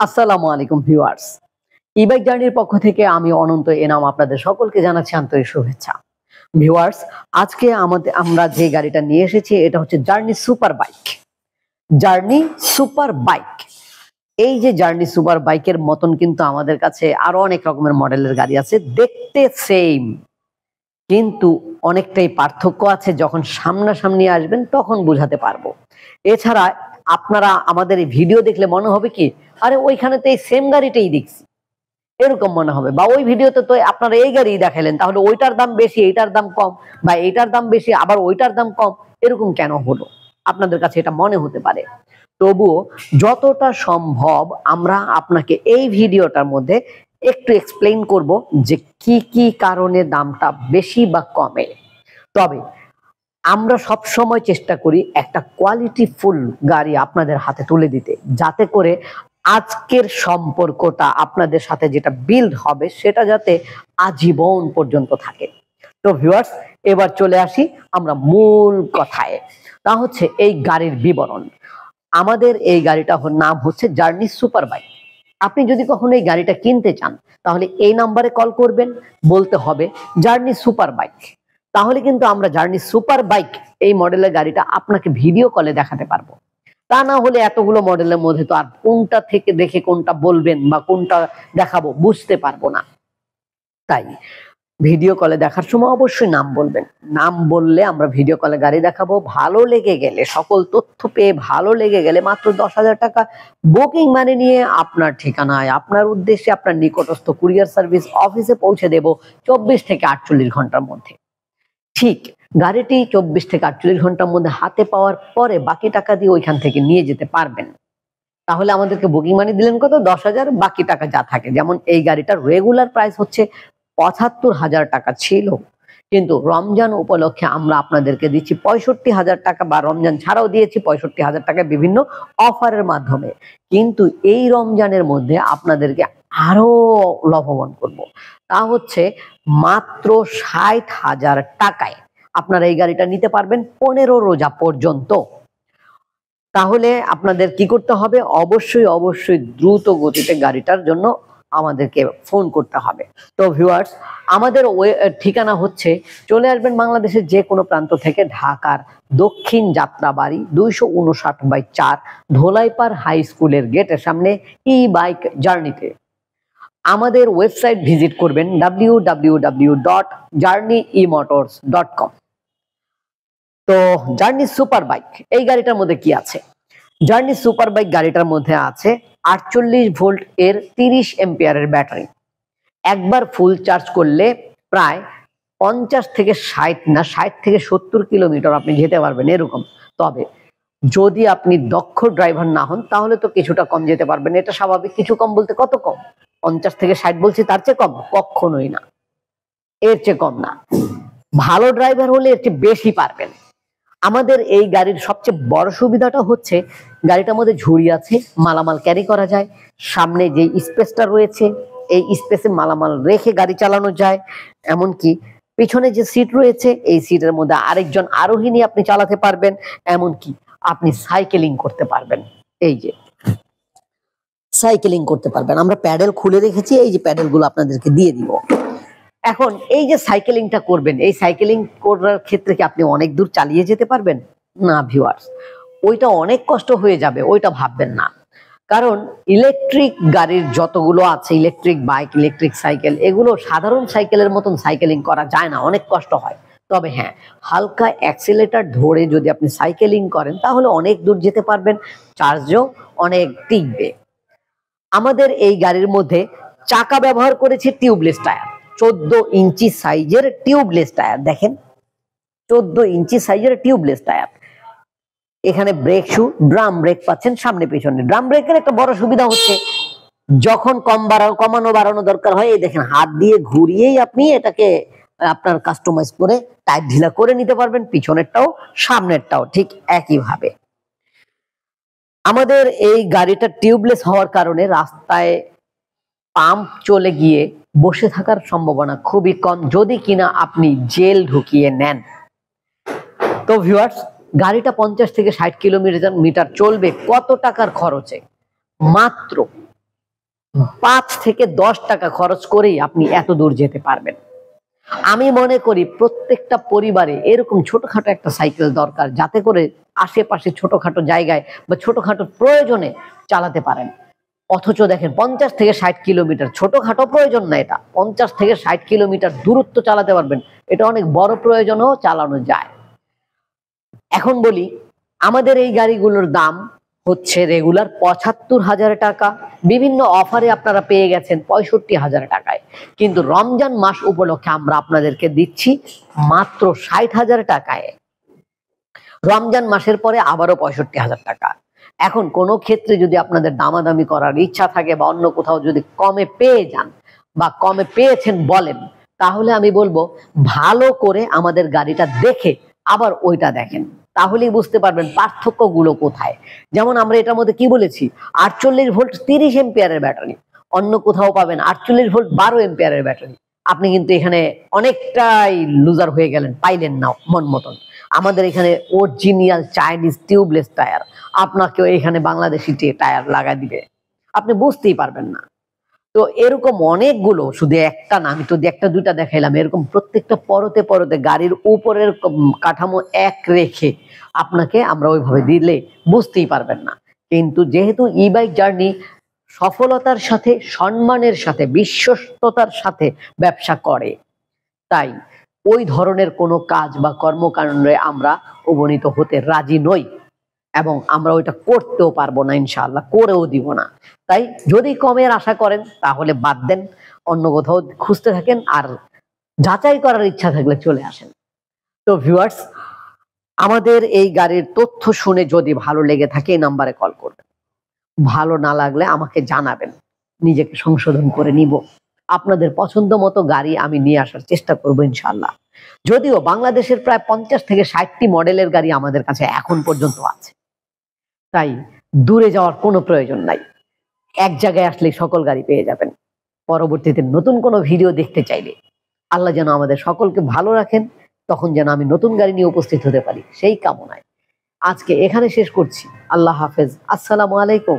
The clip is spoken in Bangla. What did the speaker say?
আসসালামু আলাইকুম ভিউয়ার্স। ই-বাইক জার্নির পক্ষ থেকে আমি অনন্ত এনাম আপনাদের সকলকে জানাচ্ছি আন্তরিক শুভেচ্ছা। ভিউয়ার্স, আজকে আমরা যে গাড়িটা নিয়ে এসেছি এটা হচ্ছে journey super bike. Journey super bike. এই যে জার্নি সুপার বাইকের মতন কিন্তু আমাদের কাছে আরো অনেক রকমের মডেলের গাড়ি আছে, দেখতে সেম, কিন্তু অনেকটাই পার্থক্য আছে। যখন সামনাসামনি আসবেন তখন বুঝাতে পারবো। এছাড়া আপনারা আমাদের এই ভিডিও দেখলে মনে হবে কি, আরে ওইখানে তো এই সেম গাড়িটাই দেখছি, এরকম মনে হবে। বা ওই ভিডিওতে তো আপনারা এই গাড়ি দেখাইলেন, তাহলে ওইটার দাম বেশি এইটার দাম কম, বা এইটার দাম বেশি আবার ওইটার দাম কম, এরকম কেন হলো? আপনাদের কাছে এটা মনে হতে পারে। তবুও যতটা সম্ভব আমরা আপনাকে এই ভিডিওটার মধ্যে একটু এক্সপ্লেইন করব যে কি কি কারণে দামটা বেশি বা কমে। তবে আমরা সব সময় চেষ্টা করি একটা কোয়ালিটিফুল গাড়ি আপনাদের হাতে তুলে দিতে, যাতে করে আজকের সম্পর্কটা আপনাদের সাথে যেটা বিল্ড হবে সেটা যাতে আজীবন পর্যন্ত থাকে। তো ভিউয়ার্স, এবার চলে আসি আমরা মূল কথায়। তা হচ্ছে এই গাড়ির বিবরণ। আমাদের এই গাড়িটার নাম হচ্ছে জার্নি সুপার বাইক। আপনি যদি কখনো এই গাড়িটা কিনতে চান তাহলে এই নাম্বারে কল করবেন, বলতে হবে জার্নি সুপার বাইক। তাহলে কিন্তু আমরা জার্নি সুপার বাইক এই মডেলের গাড়িটা আপনাকে ভিডিও কলে দেখাতে পারবো। তা না হলে এতগুলো মডেলের মধ্যে তো আর কোনটা থেকে দেখে কোনটা বলবেন বা কোনটা দেখাবো বুঝতে পারবো না। তাই ভিডিও কলে দেখার সময় অবশ্যই নাম বলবেন। নাম বললে আমরা ভিডিও কলে গাড়ি দেখাবো। ভালো লেগে গেলে, সকল তথ্য পেয়ে ভালো লেগে গেলে মাত্র 10,000 টাকা বুকিং মানি নিয়ে আপনার ঠিকানায়, আপনার উদ্দেশ্যে, আপনার নিকটস্থ কুরিয়ার সার্ভিস অফিসে পৌঁছে দেব 24 থেকে 48 ঘন্টার মধ্যে। ঠিক গাড়িটি 24 থেকে 48 ঘন্টার মধ্যে হাতে পাওয়ার পরে বাকি টাকা দিয়ে ওইখান থেকে নিয়ে যেতে পারবেন। তাহলে আমাদেরকে বুকিং মানি দিলেন কত? 10,000, বাকি টাকা যা থাকে। যেমন এই গাড়িটার রেগুলার প্রাইস হচ্ছে 75,000 টাকা ছিল, কিন্তু রমজান উপলক্ষে আমরা আপনাদেরকে দিচ্ছি 65,000 টাকা, বা রমজান ছাড়াও দিয়েছি 65,000 টাকা বিভিন্ন অফারের মাধ্যমে। কিন্তু এই রমজানের মধ্যে আপনাদেরকে আরো লাভবান করব। তা হচ্ছে মাত্র 60,000 টাকায় আপনারা এই গাড়িটা নিতে পারবেন 15 রোজা পর্যন্ত। তাহলে আপনাদের কি করতে হবে? অবশ্যই অবশ্যই দ্রুত গতিতে গাড়িটার জন্য আমাদেরকে ফোন করতে হবে। তো ভিউয়ার্স, আমাদের ঠিকানা হচ্ছে, চলে আসবেন বাংলাদেশের যে কোনো প্রান্ত থেকে ঢাকার দক্ষিণ যাত্রাবাড়ি 259/4 ধোলাইপাড় হাই স্কুলের গেটের সামনে ই-বাইক জার্নিতে। আমাদের ওয়েবসাইট ভিজিট করবেন www.journeymotors.com। তো জার্নি সুপার বাইক এই গাড়িটার মধ্যে কি আছে? জার্নি সুপার বাইক গাড়িটার মধ্যে আছে 48 ভোল্ট এর 30 এম্পিয়ারের ব্যাটারি। একবার ফুল চার্জ করলে প্রায় 50 থেকে 60 না 60 থেকে 70 কিলোমিটার আপনি যেতে পারবেন এরকম। তবে যদি আপনি দক্ষ ড্রাইভার না হন তাহলে তো কিছুটা কম যেতে পারবেন, এটা স্বাভাবিক। কিছু কম বলতে কত কম? 50 থেকে 60 বলছি, তার চেয়ে কম কখনোই না, এর চেয়ে কম না। ভালো ড্রাইভার হলে এর চেয়ে বেশি পারবেন। আমাদের এই গাড়ির সবচেয়ে বড় সুবিধাটা হচ্ছে গাড়িটার মধ্যে ঝুড়ি আছে, মালামাল ক্যারি করা যায়। সামনে যে স্পেসটা রয়েছে এই স্পেসে মালামাল রেখে গাড়ি চালানো যায়। এমনকি পিছনে যে সিট রয়েছে এই সিটের মধ্যে আরেকজন আরোহী নিয়ে আপনি চালাতে পারবেন। এমনকি আপনি সাইকেলিং করতে পারবেন। এই যে সাইকেলিং করতে পারবেন। আমরা প্যাডেল খুলে রেখেছি, এই যে প্যাডেলগুলো আপনাদেরকে দিয়ে দিব। এখন এই যে সাইকেলিংটা করবেন, এই সাইকেলিং করার ক্ষেত্রে কি আপনি অনেক দূর চালিয়ে যেতে পারবেন? না ভিউয়ার্স, ওইটা অনেক কষ্ট হয়ে যাবে, ওইটা ভাববেন না। কারণ ইলেকট্রিক গাড়ির যতগুলো আছে, ইলেকট্রিক বাইক, ইলেকট্রিক সাইকেল, এগুলো সাধারণ সাইকেলের মতন সাইকেলিং করা যায় না, অনেক কষ্ট হয়। তবে হ্যাঁ, হালকা অ্যাক্সিলারেটর ধরে যদি আপনি সাইকেলিং করেন তাহলে অনেক দূর যেতে পারবেন, চার্জও অনেক টিকবে। আমাদের এই গাড়ির মধ্যে চাকা ব্যবহার করেছি টিউবলেস টায়ার, 14 ইঞ্চি সাইজের টিউবলেস টায়ার। দেখেন 14 ইঞ্চি সাইজের টিউবলেস টায়ার। এখানে ব্রেক শু, ড্রাম ব্রেক পাচ্ছেন সামনে পিছনে। ড্রাম ব্রেকের একটা বড় সুবিধা হচ্ছে যখন কমানো বাড়ানো দরকার হয়, এই দেখেন হাত দিয়ে ঘুরিয়েই আপনি এটাকে আপনার কাস্টমাইজ করে টাইট ঢিলা করে নিতে পারবেন, পিছনেরটাও সামনেরটাও ঠিক একইভাবে। আমাদের এই গাড়িটা টিউবলেস হওয়ার কারণে রাস্তায় পাম্প চলে গিয়ে বসে থাকার সম্ভাবনা খুবই কম, যদি কিনা আপনি জেল ঢুকিয়ে নেন। তো ভিউয়ার্স, গাড়িটা 50 থেকে 60 কিলোমিটার চলবে কত টাকার খরচে? মাত্র 5 থেকে 10 টাকা খরচ করেই আপনি এত দূর যেতে পারবেন। আমি মনে করি প্রত্যেকটা পরিবারে এরকম ছোটখাটো একটা সাইকেল দরকার, যাতে করে আশেপাশে ছোটখাটো জায়গায় বা ছোটখাটো প্রয়োজনে চালাতে পারেন। অথচ দেখেন 50 থেকে 60 কিলোমিটার, ছোটখাটো প্রয়োজন না এটা, 50 থেকে 60 কিলোমিটার দূরত্ব চালাতে পারবেন, এটা অনেক বড় প্রয়োজনেও চালানো যায়। এখন বলি, আমাদের এই গাড়িগুলোর দাম হচ্ছে রেগুলার 75,000 টাকা, বিভিন্ন অফারে আপনারা পেয়ে গেছেন 65,000 টাকায়, কিন্তু রমজান মাস উপলক্ষে আমরা আপনাদেরকে দিচ্ছি মাত্র 60,000 টাকায়। রমজান মাসের পরে আবারও 65,000 টাকা। এখন কোনো ক্ষেত্রে যদি আপনাদের দামাদামি করার ইচ্ছা থাকে বা অন্য কোথাও যদি কমে পেয়ে যান বা কমে পেয়েছেন বলেন, তাহলে আমি বলবো ভালো করে আমাদের গাড়িটা দেখে আবার ওইটা দেখেন, তাহলেই বুঝতে পারবেন পার্থক্যগুলো কোথায়। যেমন আমরা এটার মধ্যে কি বলেছি, 48 ভোল্ট 30 এম্পিয়ারের ব্যাটারি, অন্য কোথাও পাবেন 48 ভোল্ট 12 এম্পিয়ারের ব্যাটারি। আপনি কিন্তু এখানে অনেকটাই লুজার হয়ে গেলেন, পাইলেন না মন মতন। আমাদের এখানে অরিজিনাল চাইনিজ টিউবলেস টায়ার, আপনাকেও এখানে বাংলাদেশি টায়ার লাগা দিবে, আপনি বুঝতেই পারবেন না। তো এরকম অনেকগুলো, শুধু একটা না, আমি তো একটা দুইটা দেখাইলাম, এরকম প্রত্যেকটা পরতে পরতে গাড়ির উপরের কাঠামো এক রেখে আপনাকে আমরা ওইভাবে দিলে বুঝতেই পারবেন না। কিন্তু যেহেতু ই বাইক জার্নি সফলতার সাথে, সম্মানের সাথে, বিশ্বস্ততার সাথে ব্যবসা করে, তাই ওই ধরনের কোনো কাজ বা কর্মকাণ্ডে আমরা উপনীত হতে রাজি নই এবং আমরা ওইটা করতেও পারবো না, ইনশাআল্লাহ করেও দিব না। তাই যদি কমের আশা করেন তাহলে বাদ দেন, অন্য কোথাও খুঁজতে থাকেন, আর যাচাই করার ইচ্ছা থাকলে চলে আসেন। তো ভিউয়ার্স, আমাদের এই গাড়ির তথ্য শুনে যদি ভালো লেগে থাকে এই নাম্বারে কল করবেন, ভালো না লাগলে আমাকে জানাবেন, নিজেকে সংশোধন করে নিব, আপনাদের পছন্দ মতো গাড়ি আমি নিয়ে আসার চেষ্টা করবো ইনশাআল্লাহ। যদিও বাংলাদেশের প্রায় 50 থেকে 60টি মডেলের গাড়ি আমাদের কাছে এখন পর্যন্ত আছে, তাই দূরে যাওয়ার কোনো প্রয়োজন নাই, এক জায়গায় আসলেই সকল গাড়ি পেয়ে যাবেন। পরবর্তীতে নতুন কোনো ভিডিও দেখতে চাইলে আল্লাহ যেন আমাদের সকলকে ভালো রাখেন, তখন যেন আমি নতুন গাড়ি নিয়ে উপস্থিত হতে পারি, সেই কামনায় আজকে এখানে শেষ করছি। আল্লাহ হাফেজ, আসসালামু আলাইকুম।